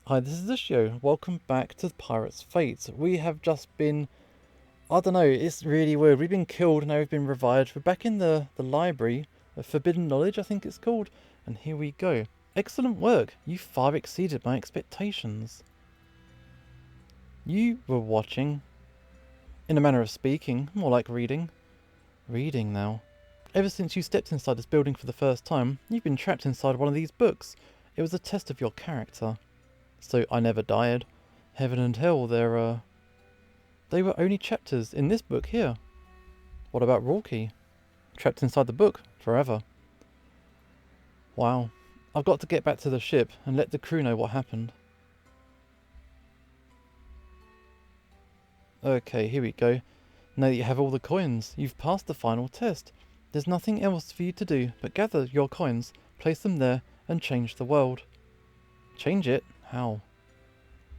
Hi, this is the show. Welcome back to Pirate's Fate. We have just been, I don't know, it's really weird. We've been killed, now we've been revived. We're back in the library of Forbidden Knowledge, I think it's called. And here we go. Excellent work. You far exceeded my expectations. You were watching, in a manner of speaking, more like reading. Reading now. Ever since you stepped inside this building for the first time, you've been trapped inside one of these books. It was a test of your character. So I never died. Heaven and hell, they were only chapters in this book here. What about Rorke? Trapped inside the book, forever. Wow. I've got to get back to the ship and let the crew know what happened. Okay, here we go. Now that you have all the coins, you've passed the final test. There's nothing else for you to do but gather your coins, place them there, and change the world. Change it? How?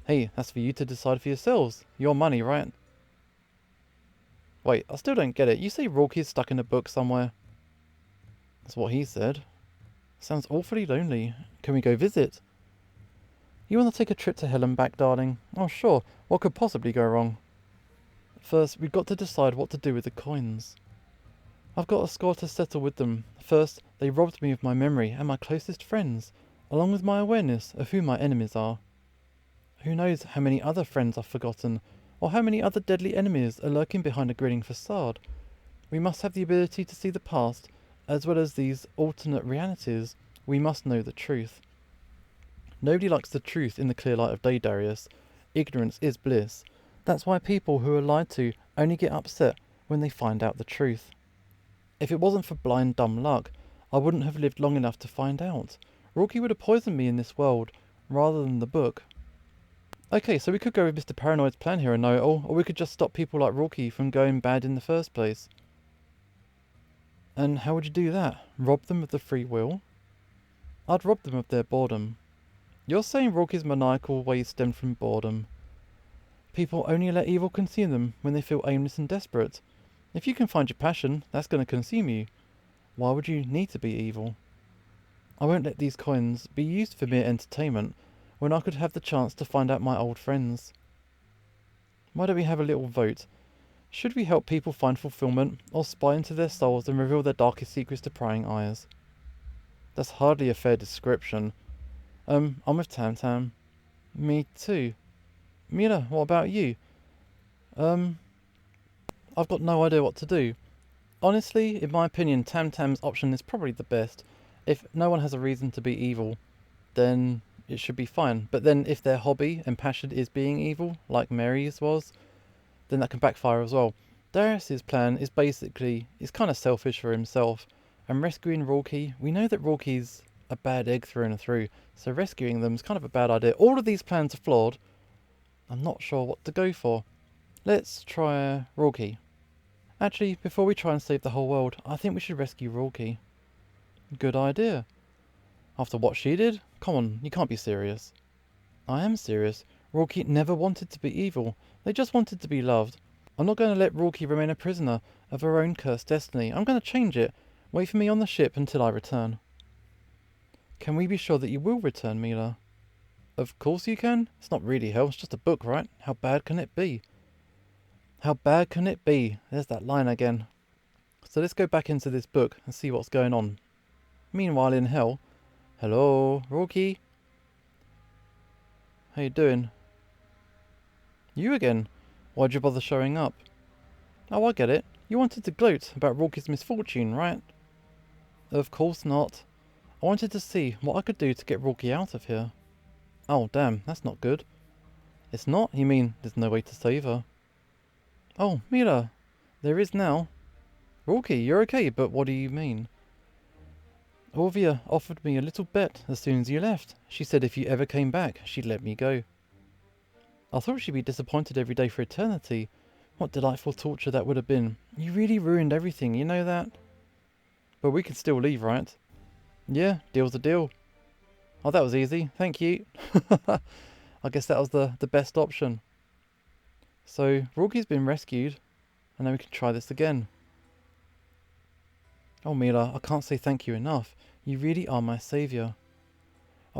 Hey, that's for you to decide for yourselves. Your money, right? Wait, I still don't get it. You say Rorke's stuck in a book somewhere? That's what he said. Sounds awfully lonely. Can we go visit? You want to take a trip to hell and back, darling? Oh, sure. What could possibly go wrong? First, we've got to decide what to do with the coins. I've got a score to settle with them. First, they robbed me of my memory and my closest friends, along with my awareness of who my enemies are. Who knows how many other friends I've forgotten, or how many other deadly enemies are lurking behind a grinning facade. We must have the ability to see the past, as well as these alternate realities. We must know the truth. Nobody likes the truth in the clear light of day, Darius. Ignorance is bliss. That's why people who are lied to only get upset when they find out the truth. If it wasn't for blind dumb luck, I wouldn't have lived long enough to find out. Rorke would have poisoned me in this world, rather than the book. Okay, so we could go with Mr. Paranoid's plan here and know it all, or we could just stop people like Rorke from going bad in the first place. And how would you do that? Rob them of the free will? I'd rob them of their boredom. You're saying Rorke's maniacal ways stem from boredom. People only let evil consume them when they feel aimless and desperate. If you can find your passion, that's going to consume you. Why would you need to be evil? I won't let these coins be used for mere entertainment when I could have the chance to find out my old friends. Why don't we have a little vote? Should we help people find fulfillment, or spy into their souls and reveal their darkest secrets to prying eyes? That's hardly a fair description. I'm with Tam Tam. Me too. Mila, what about you? I've got no idea what to do. Honestly, in my opinion, Tam Tam's option is probably the best. If no one has a reason to be evil, then it should be fine. But then if their hobby and passion is being evil, like Mary's was, then that can backfire as well. Darius's plan is kind of selfish for himself. And rescuing Rorke, we know that Rorke's a bad egg through and through, so rescuing them is kind of a bad idea. All of these plans are flawed. I'm not sure what to go for. Let's try Rorke. Actually, before we try and save the whole world, I think we should rescue Rorke. Good idea. After what she did? Come on, you can't be serious. I am serious. Rorke never wanted to be evil. They just wanted to be loved. I'm not going to let Rorke remain a prisoner of her own cursed destiny. I'm going to change it. Wait for me on the ship until I return. Can we be sure that you will return, Mila? Of course you can. It's not really hell, it's just a book, right? How bad can it be? How bad can it be? There's that line again. So let's go back into this book and see what's going on. Meanwhile in hell... Hello, Rorke? How you doing? You again? Why'd you bother showing up? Oh, I get it. You wanted to gloat about Rorke's misfortune, right? Of course not. I wanted to see what I could do to get Rorke out of here. Oh, damn, that's not good. It's not? You mean there's no way to save her? Oh, Mila, there is now. Rorke, you're okay, but what do you mean? Orvia offered me a little bet as soon as you left. She said if you ever came back, she'd let me go. I thought she'd be disappointed every day for eternity. What delightful torture that would have been. You really ruined everything, you know that? But we can still leave, right? Yeah, deal's a deal. Oh, that was easy. Thank you. I guess that was the best option. So, Rorke's been rescued, and then we can try this again. Oh, Mila, I can't say thank you enough. You really are my saviour.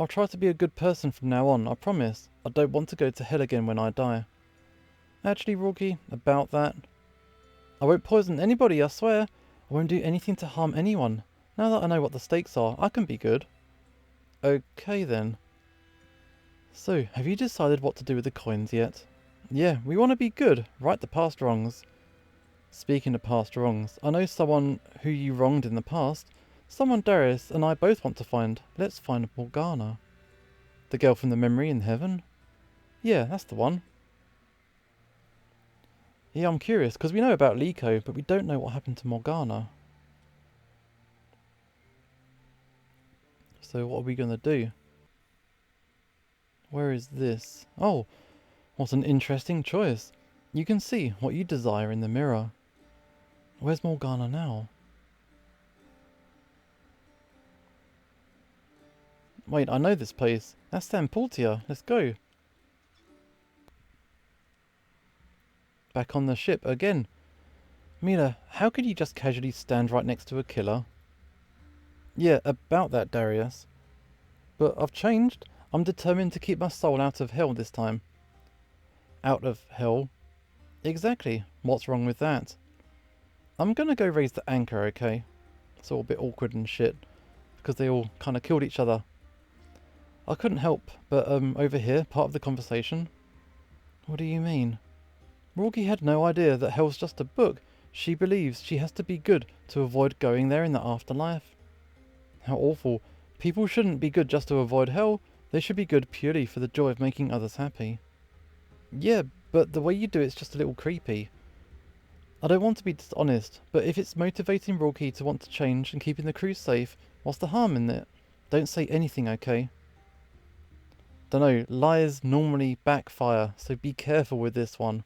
I'll try to be a good person from now on, I promise. I don't want to go to hell again when I die. Actually, Rorky, about that, I won't poison anybody, I swear. I won't do anything to harm anyone. Now that I know what the stakes are, I can be good. Okay then. So, have you decided what to do with the coins yet? Yeah, we want to be good, right the past wrongs. Speaking of past wrongs, I know someone who you wronged in the past. Someone Darius and I both want to find. Let's find Morgana. The girl from the memory in heaven? Yeah, that's the one. Yeah, I'm curious, because we know about Liko, but we don't know what happened to Morgana. So what are we going to do? Where is this? Oh, what an interesting choice. You can see what you desire in the mirror. Where's Morgana now? Wait, I know this place. That's Stampultia. Let's go. Back on the ship again. Mila, how could you just casually stand right next to a killer? Yeah, about that, Darius. But I've changed. I'm determined to keep my soul out of hell this time. Out of hell? Exactly. What's wrong with that? I'm gonna go raise the anchor, okay? It's all a bit awkward and shit, because they all kind of killed each other. I couldn't help, but over here, part of the conversation. What do you mean? Rorky had no idea that hell's just a book. She believes she has to be good to avoid going there in the afterlife. How awful. People shouldn't be good just to avoid hell. They should be good purely for the joy of making others happy. Yeah, but the way you do it's just a little creepy. I don't want to be dishonest, but if it's motivating Rorky to want to change and keeping the crew safe, what's the harm in it? Don't say anything, okay? Dunno, lies normally backfire, so be careful with this one.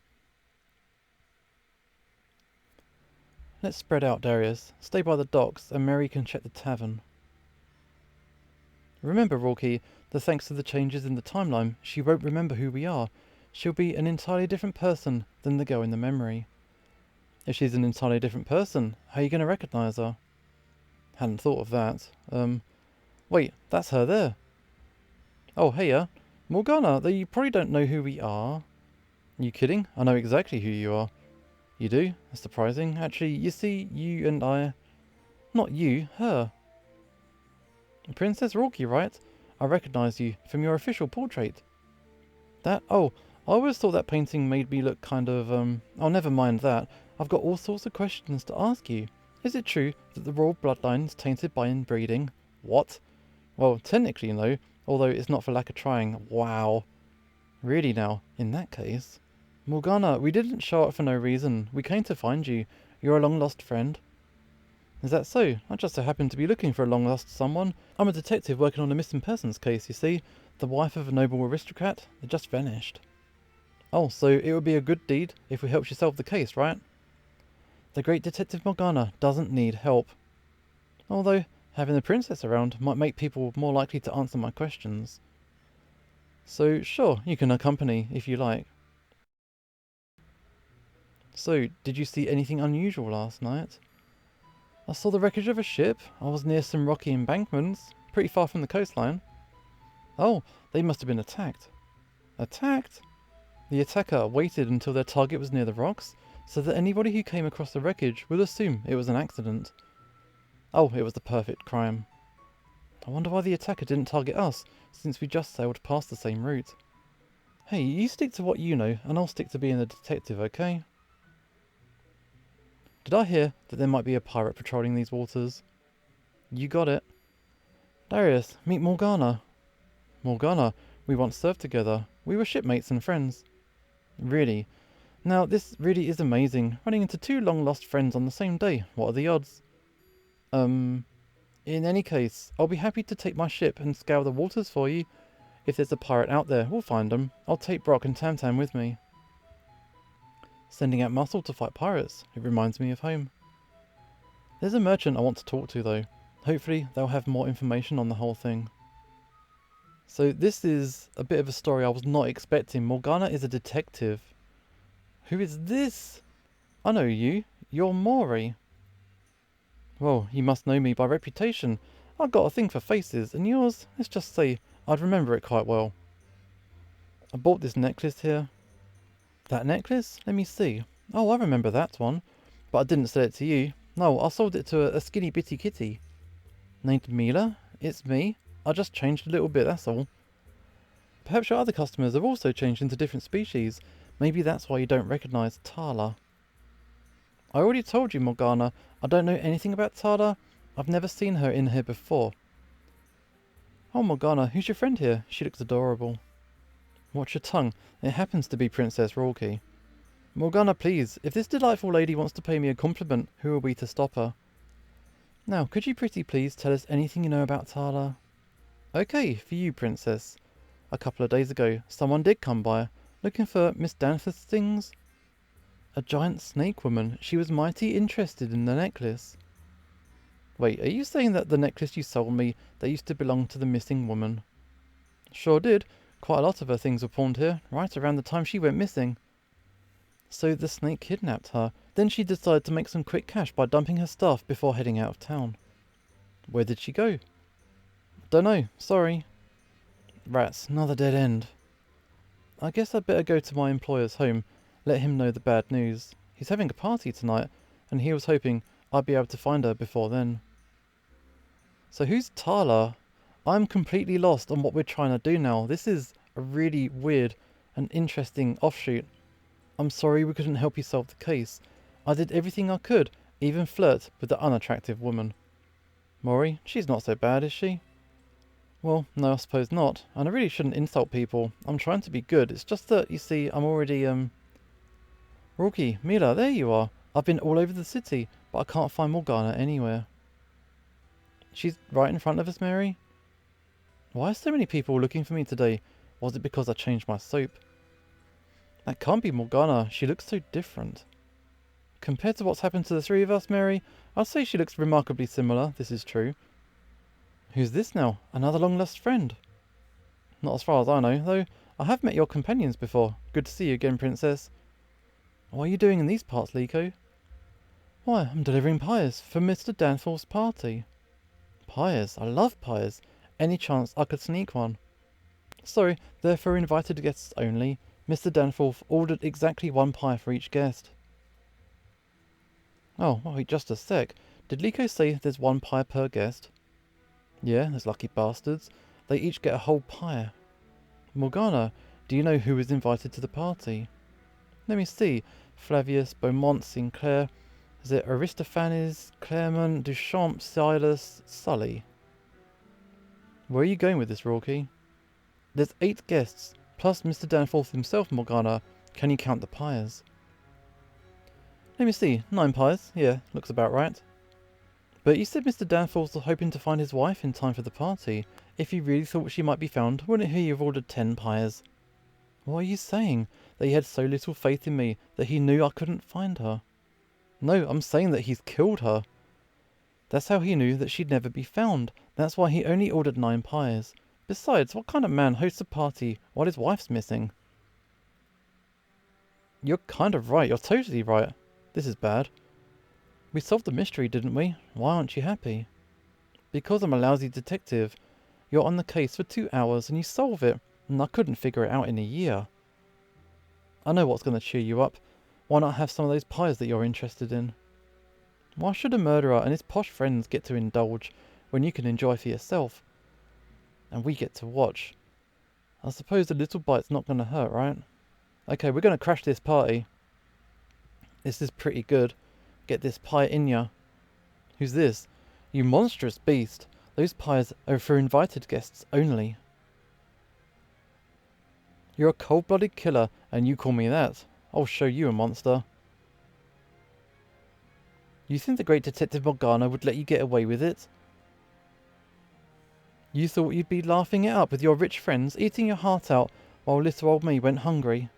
Let's spread out, Darius. Stay by the docks, and Mary can check the tavern. Remember, Rorky, that thanks to the changes in the timeline, she won't remember who we are. She'll be an entirely different person than the girl in the memory. If she's an entirely different person, how are you going to recognise her? Hadn't thought of that. Wait, that's her there. Oh, heya. Morgana, though you probably don't know who we are. You kidding? I know exactly who you are. You do? That's surprising. Actually, you see, you and I... Not you, her. Princess Rorky, right? I recognise you from your official portrait. That? Oh, I always thought that painting made me look kind of, Oh, never mind that. I've got all sorts of questions to ask you. Is it true that the royal bloodline is tainted by inbreeding? What? Well, technically no, although it's not for lack of trying. Wow. Really now, in that case... Morgana, we didn't show up for no reason. We came to find you. You're a long-lost friend. Is that so? I just so happen to be looking for a long-lost someone. I'm a detective working on a missing persons case, you see. The wife of a noble aristocrat that just vanished. Oh, so it would be a good deed if we helped you solve the case, right? The great Detective Morgana doesn't need help. Although, having the princess around might make people more likely to answer my questions. So, sure, you can accompany if you like. So, did you see anything unusual last night? I saw the wreckage of a ship. I was near some rocky embankments, pretty far from the coastline. Oh, they must have been attacked. Attacked? The attacker waited until their target was near the rocks, so that anybody who came across the wreckage would assume it was an accident. Oh, it was the perfect crime. I wonder why the attacker didn't target us, since we just sailed past the same route. Hey, you stick to what you know, and I'll stick to being a detective, okay? Did I hear that there might be a pirate patrolling these waters? You got it. Darius, meet Morgana. Morgana, we once served together. We were shipmates and friends. Really? Now, this really is amazing. Running into two long-lost friends on the same day. What are the odds? In any case, I'll be happy to take my ship and scour the waters for you. If there's a pirate out there, we'll find them. I'll take Brock and Tam Tam with me. Sending out muscle to fight pirates. It reminds me of home. There's a merchant I want to talk to though. Hopefully they'll have more information on the whole thing. So this is a bit of a story I was not expecting. Morgana is a detective. Who is this? I know you. You're Maury. Well, you must know me by reputation. I've got a thing for faces, and yours, let's just say, I'd remember it quite well. I bought this necklace here. That necklace? Let me see. Oh, I remember that one. But I didn't sell it to you. No, I sold it to a skinny bitty kitty. Named Mila? It's me. I just changed a little bit, that's all. Perhaps your other customers have also changed into different species. Maybe that's why you don't recognise Tala. I already told you, Morgana. I don't know anything about Tala. I've never seen her in here before. Oh, Morgana, who's your friend here? She looks adorable. Watch your tongue. It happens to be Princess Rorky. Morgana, please, if this delightful lady wants to pay me a compliment, who are we to stop her? Now, could you pretty please tell us anything you know about Tala? Okay, for you, Princess. A couple of days ago, someone did come by, looking for Miss Danforth's things. A giant snake woman. She was mighty interested in the necklace. Wait, are you saying that the necklace you sold me, that used to belong to the missing woman? Sure did. Quite a lot of her things were pawned here, right around the time she went missing. So the snake kidnapped her. Then she decided to make some quick cash by dumping her stuff before heading out of town. Where did she go? Dunno, sorry. Rats, another dead end. I guess I'd better go to my employer's home, let him know the bad news. He's having a party tonight, and he was hoping I'd be able to find her before then. So who's Tala? I'm completely lost on what we're trying to do now. This is a really weird and interesting offshoot. I'm sorry we couldn't help you solve the case. I did everything I could, even flirt with the unattractive woman. Maury, she's not so bad, is she? Well, no, I suppose not. And I really shouldn't insult people. I'm trying to be good. It's just that, you see, I'm already, Rookie, Mila, there you are. I've been all over the city, but I can't find Morgana anywhere. She's right in front of us, Mary? Why are so many people looking for me today? Was it because I changed my soap? That can't be Morgana. She looks so different. Compared to what's happened to the three of us, Mary, I'd say she looks remarkably similar, this is true. Who's this now? Another long-lost friend? Not as far as I know, though. I have met your companions before. Good to see you again, Princess. What are you doing in these parts, Liko? Why, I'm delivering pies for Mr. Danforth's party. Pies? I love pies. Any chance I could sneak one? Sorry, they're for invited guests only. Mr. Danforth ordered exactly one pie for each guest. Oh, wait, just a sec. Did Liko say there's one pie per guest? Yeah, those lucky bastards. They each get a whole pie. Morgana, do you know who was invited to the party? Let me see. Flavius, Beaumont, Sinclair. Is it Aristophanes, Claremont, Duchamp, Silas, Sully? Where are you going with this, Rorky? There's 8 guests, plus Mr. Danforth himself, Morgana. Can you count the pies? Let me see. 9 pies. Yeah, looks about right. But you said Mr. Danforth was hoping to find his wife in time for the party. If you really thought she might be found, wouldn't he have ordered 10 pies? What are you saying? That he had so little faith in me that he knew I couldn't find her? No, I'm saying that he's killed her. That's how he knew that she'd never be found. That's why he only ordered 9 pies. Besides, what kind of man hosts a party while his wife's missing? You're kind of right. You're totally right. This is bad. We solved the mystery, didn't we? Why aren't you happy? Because I'm a lousy detective. You're on the case for 2 hours and you solve it, and I couldn't figure it out in a year. I know what's going to cheer you up. Why not have some of those pies that you're interested in? Why should a murderer and his posh friends get to indulge when you can enjoy for yourself? And we get to watch. I suppose a little bite's not going to hurt, right? Okay, we're going to crash this party. This is pretty good. Get this pie in ya. Who's this? You monstrous beast. Those pies are for invited guests only. You're a cold-blooded killer, and you call me that. I'll show you a monster. You think the great Detective Morgana would let you get away with it? You thought you'd be laughing it up with your rich friends, eating your heart out, while little old me went hungry.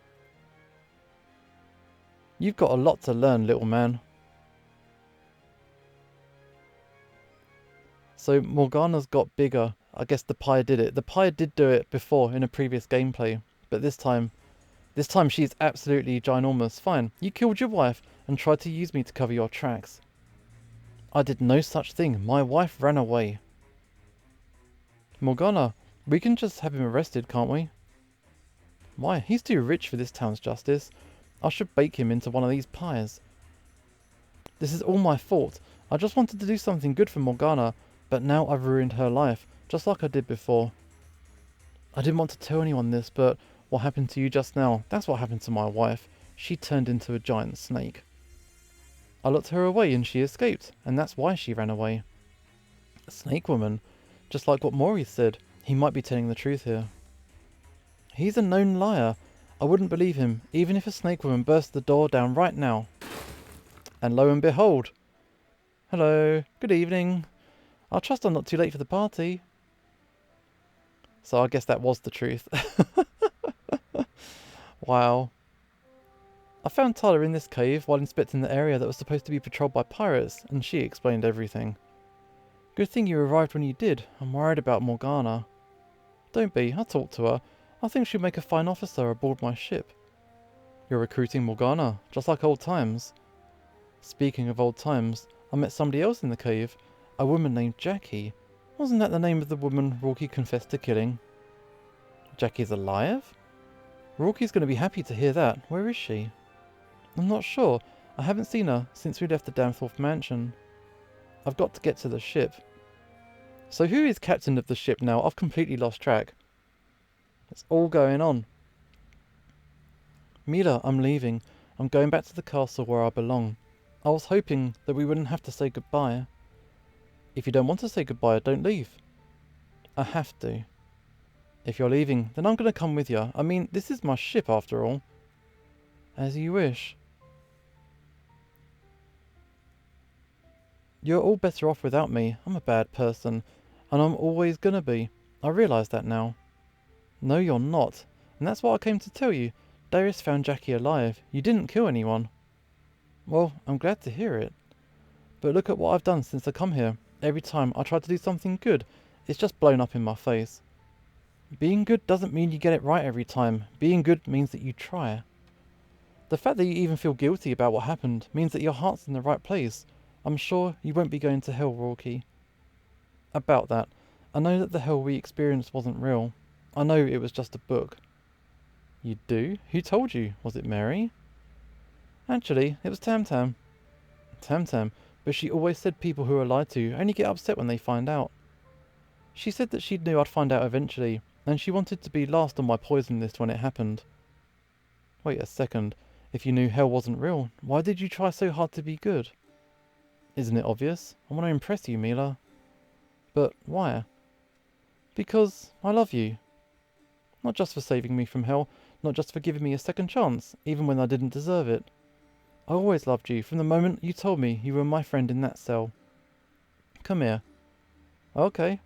You've got a lot to learn, little man. So Morgana's got bigger. I guess the pie did it. The pie did do it before in a previous gameplay. But this time she's absolutely ginormous. Fine, you killed your wife and tried to use me to cover your tracks. I did no such thing. My wife ran away. Morgana, We can just have him arrested, can't we? Why? He's too rich for this town's justice. I should bake him into one of these pies. This is all my fault. I just wanted to do something good for Morgana, but now I've ruined her life, just like I did before. I didn't want to tell anyone this, but what happened to you just now, that's what happened to my wife. She turned into a giant snake. I locked her away and she escaped, and that's why she ran away. A snake woman? Just like what Maurice said, he might be telling the truth here. He's a known liar. I wouldn't believe him, even if a snake woman burst the door down right now. And lo and behold. Hello, good evening. I trust I'm not too late for the party. So I guess that was the truth. Wow. I found Tyler in this cave while inspecting the area that was supposed to be patrolled by pirates, and she explained everything. Good thing you arrived when you did. I'm worried about Morgana. Don't be, I'll talk to her. I think she'll make a fine officer aboard my ship. You're recruiting Morgana, just like old times. Speaking of old times, I met somebody else in the cave, a woman named Jackie. Wasn't that the name of the woman Rourke confessed to killing? Jackie's alive? Rourke's going to be happy to hear that. Where is she? I'm not sure. I haven't seen her since we left the Danforth mansion. I've got to get to the ship. So who is captain of the ship now? I've completely lost track. It's all going on. Mila, I'm leaving. I'm going back to the castle where I belong. I was hoping that we wouldn't have to say goodbye. If you don't want to say goodbye, don't leave. I have to. If you're leaving, then I'm going to come with you. I mean, this is my ship after all. As you wish. You're all better off without me. I'm a bad person, and I'm always gonna be. I realise that now. No, you're not. And that's what I came to tell you. Darius found Jackie alive. You didn't kill anyone. Well, I'm glad to hear it. But look at what I've done since I come here. Every time I try to do something good, it's just blown up in my face. Being good doesn't mean you get it right every time. Being good means that you try. The fact that you even feel guilty about what happened means that your heart's in the right place. I'm sure you won't be going to hell, Rourke. About that, I know that the hell we experienced wasn't real. I know it was just a book. You do? Who told you? Was it Mary? Actually, it was Tam Tam. Tam Tam, but she always said people who are lied to only get upset when they find out. She said that she knew I'd find out eventually, and she wanted to be last on my poison list when it happened. Wait a second. If you knew hell wasn't real, why did you try so hard to be good? Isn't it obvious? I want to impress you, Mila. But why? Because I love you. Not just for saving me from hell, not just for giving me a second chance, even when I didn't deserve it. I always loved you from the moment you told me you were my friend in that cell. Come here. Okay.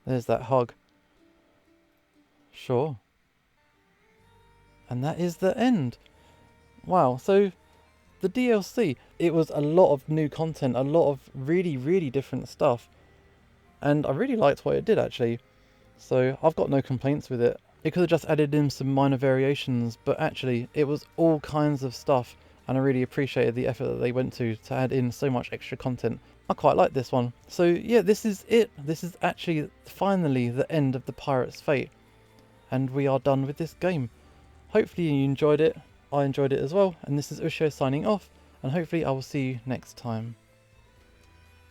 There's that hug. Sure. And that is the end. Wow, so the DLC, it was a lot of new content, a lot of really, really different stuff. And I really liked what it did, actually. So I've got no complaints with it. It could have just added in some minor variations, but actually it was all kinds of stuff. And I really appreciated the effort that they went to add in so much extra content. I quite like this one. So yeah, this is it. This is actually finally the end of the Pirate's Fate. And we are done with this game. Hopefully you enjoyed it. I enjoyed it as well, and this is Usho signing off, and hopefully I will see you next time.